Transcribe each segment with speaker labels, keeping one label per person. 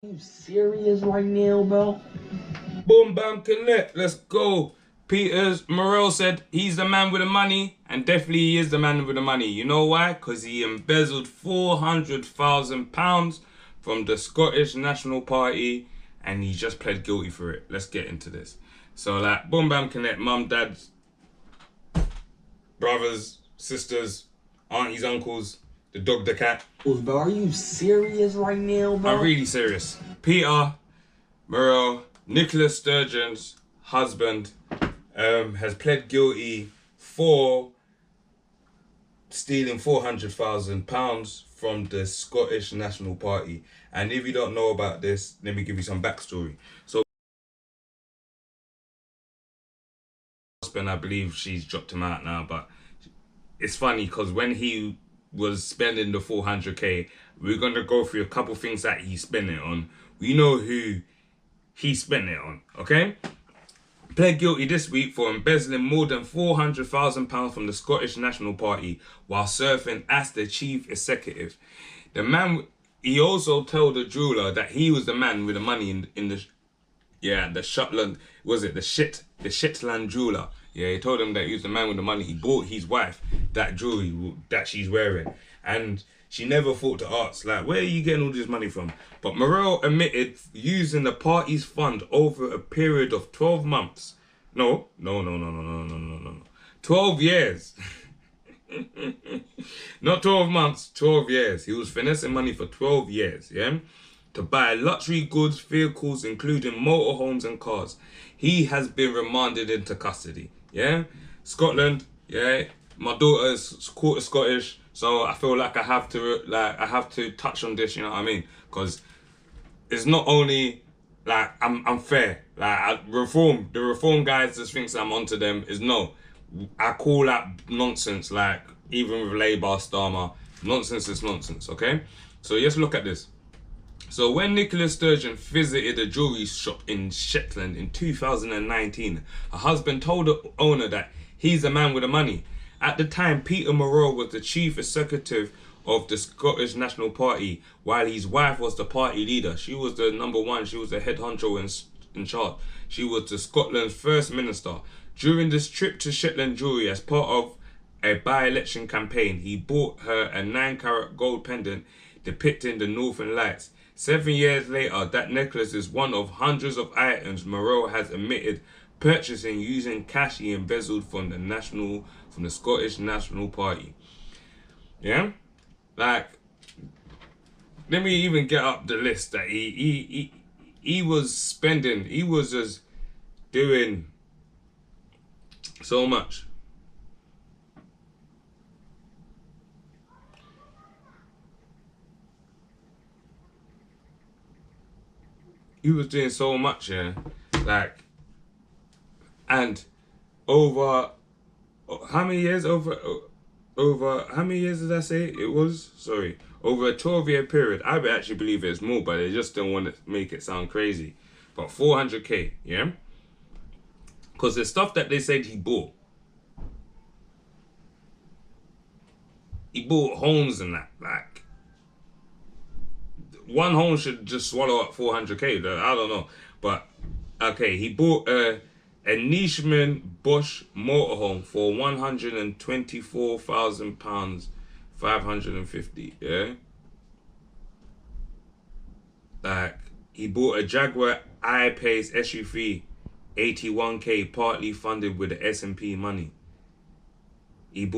Speaker 1: You serious right now, bro?
Speaker 2: Boom, bam, connect. Let's go. Peters Murrell said he's the man with the money, and definitely he is the man with the money. You know why? Because he embezzled £400,000 from the Scottish National Party, and he just pled guilty for it. Let's get into this. So, like, boom, bam, connect. Mum, dad, brothers, sisters, aunties, uncles, the dog, the cat.
Speaker 1: Bro, are you serious right now,
Speaker 2: I'm
Speaker 1: bro?
Speaker 2: really serious. Peter Murrell, Nicola Sturgeon's husband, has pled guilty for stealing £400,000 from the Scottish National Party. And if you don't know about this, let me give you some backstory. So, I believe she's dropped him out now, but it's funny because when he was spending the 400k, we're gonna go through a couple things that he spent it on. We know who he spent it on, okay? Pled guilty this week for embezzling more than £400,000 from the Scottish National Party while serving as the chief executive. The man, he also told the jeweler that he was the man with the money the Shetland, was it the Shetland jeweler. Yeah, he told him that he was the man with the money. He bought his wife that jewelry that she's wearing, and she never thought to ask, like, where are you getting all this money from? But Morel admitted using the party's fund over a period of 12 months. No. 12 years. Not 12 months, 12 years. He was finessing money for 12 years, yeah? To buy luxury goods, vehicles, including motorhomes and cars. He has been remanded into custody, yeah? Scotland, yeah? My daughter is quarter Scottish, so I feel like I have to touch on this, you know what I mean? Because it's not only like I'm fair. Like the reform guys just thinks I'm onto them. Is no, I call that nonsense. Like even with Labour, Starmer, nonsense is nonsense. Okay, so let's look at this. So when Nicola Sturgeon visited a jewelry shop in Shetland in 2019, her husband told the owner that he's the man with the money. At the time, Peter Murrell was the chief executive of the Scottish National Party, while his wife was the party leader. She was the number one. She was the head honcho in charge. She was the Scotland's first minister. During this trip to Shetland jewelry as part of a by-election campaign, he bought her a 9-carat gold pendant depicting the Northern Lights. 7 years later, that necklace is one of hundreds of items Murrell has admitted purchasing using cash he embezzled from the Scottish National Party. Yeah? Like, let me even get up the list that he was spending. He was just doing so much. He was doing so much, yeah. Like, and over how many years? Over how many years did I say it was? Sorry, over a 12-year period. I would actually believe it's more, but they just don't want to make it sound crazy. But 400k, yeah. Because the stuff that they said he bought homes and that. Like, one home should just swallow up 400k. I don't know, but okay, he bought a Nishman Bush motorhome for £124,000, 550. Yeah, like he bought a Jaguar I-Pace SUV, 81k, partly funded with the S&P money. He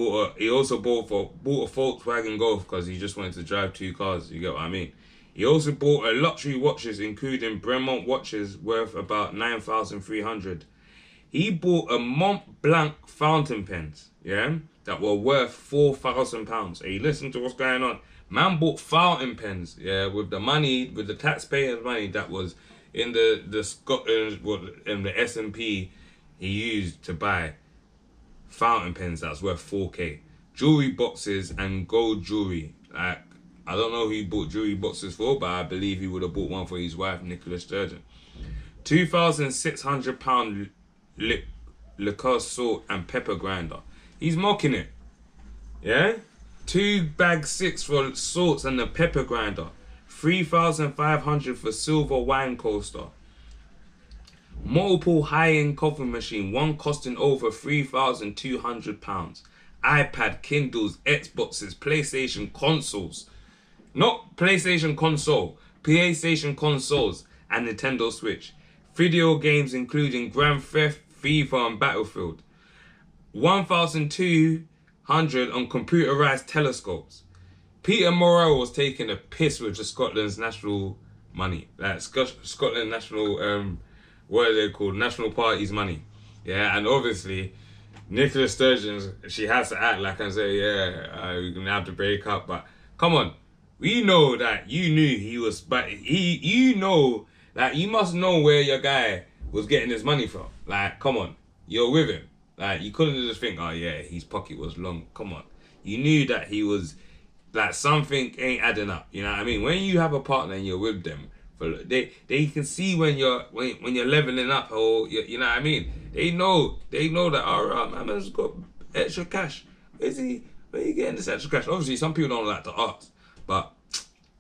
Speaker 2: also bought a Volkswagen Golf because he just wanted to drive 2 cars. You get what I mean? He also bought a luxury watches, including Bremont watches worth about 9,300. He bought a Mont Blanc fountain pens, yeah, that were worth £4,000. Hey, listen to what's going on. Man bought fountain pens, yeah, with the money, with the taxpayers' money that was in the Scotland, in the S&P, he used to buy fountain pens that's worth 4k. Jewelry boxes and gold jewelry. Like, I don't know who he bought jewelry boxes for, but I believe he would have bought one for his wife, Nicola Sturgeon. £2,600 liqueur salt and pepper grinder. He's mocking it. Yeah? 2 bags 6 for salts and the pepper grinder. $3,500 for silver wine coaster. Multiple high-end coffee machine, one costing over £3,200. iPad, Kindles, Xboxes, PlayStation consoles. Not PlayStation console, PlayStation consoles and Nintendo Switch. Video games including Grand Theft, FIFA and Battlefield. 1,200 on computerized telescopes. Peter Murrell was taking a piss with the Scotland's national money. Like Scotland national, what are they called? National Party's money. Yeah, and obviously, Nicola Sturgeon, she has to act like and say, yeah, we're going to have to break up. But come on, we know that you knew he was, but you know that you must know where your guy was getting his money from. Like, come on, you're with him. Like, you couldn't just think, oh yeah, his pocket was long. Come on. You knew that he was, like, something ain't adding up. You know what I mean? When you have a partner and you're with them, they can see when you're leveling up, or you know what I mean. They know that my man's got extra cash. Where you getting this extra cash? Obviously, some people don't like to ask, but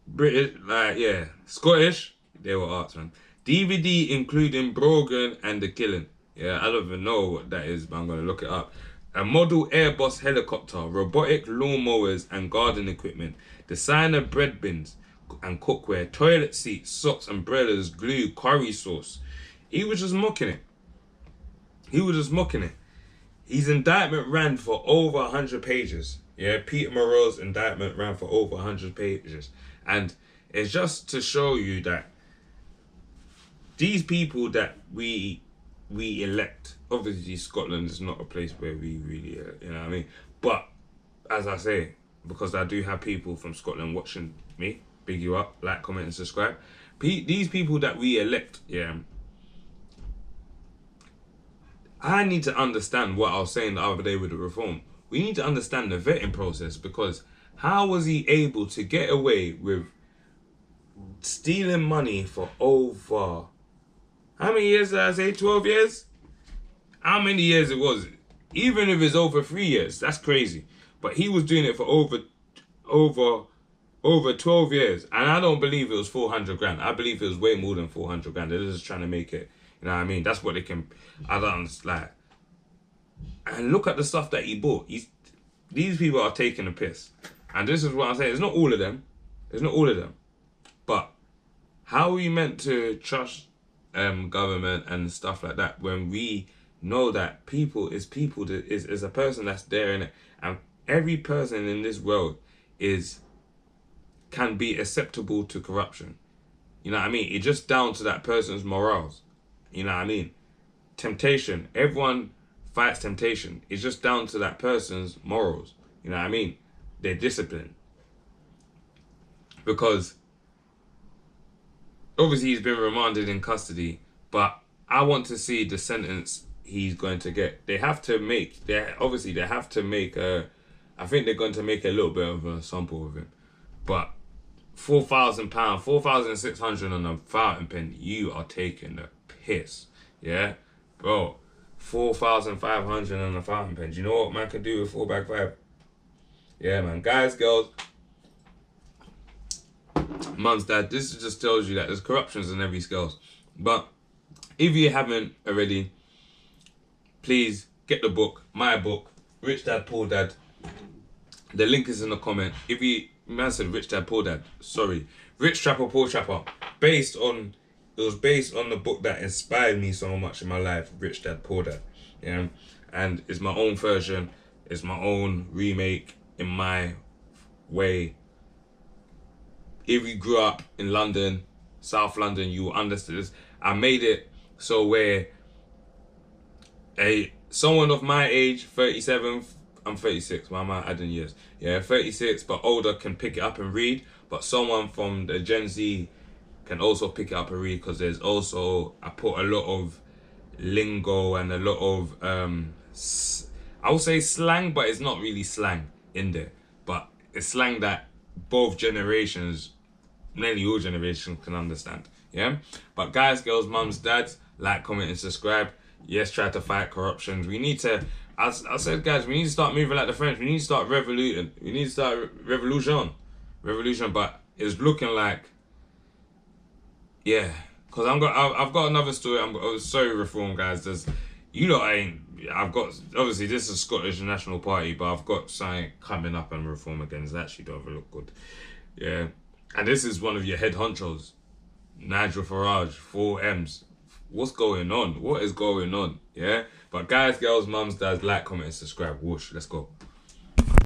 Speaker 2: British, like yeah, Scottish, they were arts, man. DVD including Brogan and The Killing. Yeah, I don't even know what that is, but I'm gonna look it up. A model Airbus helicopter, robotic lawnmowers and garden equipment, designer bread bins and cookware, toilet seats, socks, umbrellas, glue, curry sauce. He was just mocking it. His indictment ran for over 100 pages. Yeah, Peter Murrell's indictment ran for over 100 pages. And it's just to show you that these people that we elect, obviously Scotland is not a place where we really, you know what I mean? But, as I say, because I do have people from Scotland watching me, big you up, like, comment and subscribe. These people that we elect, yeah, I need to understand what I was saying the other day with the reform. We need to understand the vetting process, because how was he able to get away with stealing money for over, how many years did I say? 12 years? How many years it was? Even if it's over 3 years, that's crazy. But he was doing it for over 12 years. And I don't believe it was 400 grand. I believe it was way more than 400 grand. They're just trying to make it, you know what I mean? That's what they can, I don't understand. And look at the stuff that he bought. These people are taking a piss. And this is what I'm saying. It's not all of them. But how are we meant to trust government and stuff like that when we know that people is a person that's there in it, and every person in this world can be acceptable to corruption. You know what I mean? It's just down to that person's morals. You know what I mean? Temptation. Everyone fights temptation. It's just down to that person's morals. You know what I mean? Their discipline. Because obviously he's been remanded in custody, but I want to see the sentence he's going to get. They have to make I think they're going to make a little bit of a sample of him. But £4,000, 4,600 on a fountain pen, you are taking the piss. Yeah? Bro, 4,500 on a fountain pen. Do you know what man can do with 4x5? Yeah, man. Guys, girls, mums, dad, this just tells you that there's corruptions in every scales. But if you haven't already, please get the book, my book, Rich Dad, Poor Dad. The link is in the comment. If you, man said Rich Dad, Poor Dad, sorry. Rich Trapper, Poor Trapper. It was based on the book that inspired me so much in my life, Rich Dad, Poor Dad. Yeah? And it's my own version. It's my own remake in my way. If you grew up in London, South London, you will understand this. I made it so where someone of my age, 37, I'm 36, why am I adding years? Yeah, 36 but older can pick it up and read, but someone from the Gen Z can also pick it up and read, because there's also, I put a lot of lingo and a lot of, I would say slang, but it's not really slang in there. But it's slang that both generations, nearly all generations can understand. Yeah? But guys, girls, mums, dads, like, comment and subscribe. Yes, try to fight corruption. We need to, as I said, guys, we need to start moving like the French. We need to start revoluting. We need to start revolution. But it's looking like Yeah, because I've got another story. Sorry, Reform guys. You lot ain't. I've got obviously this is Scottish National Party, but I've got something coming up and Reform again. It's actually don't look good. Yeah, and this is one of your head honchos, Nigel Farage, 4Ms. What's going on? What is going on? Yeah, but guys, girls, mums, dads, like, comment, and subscribe. Whoosh, let's go.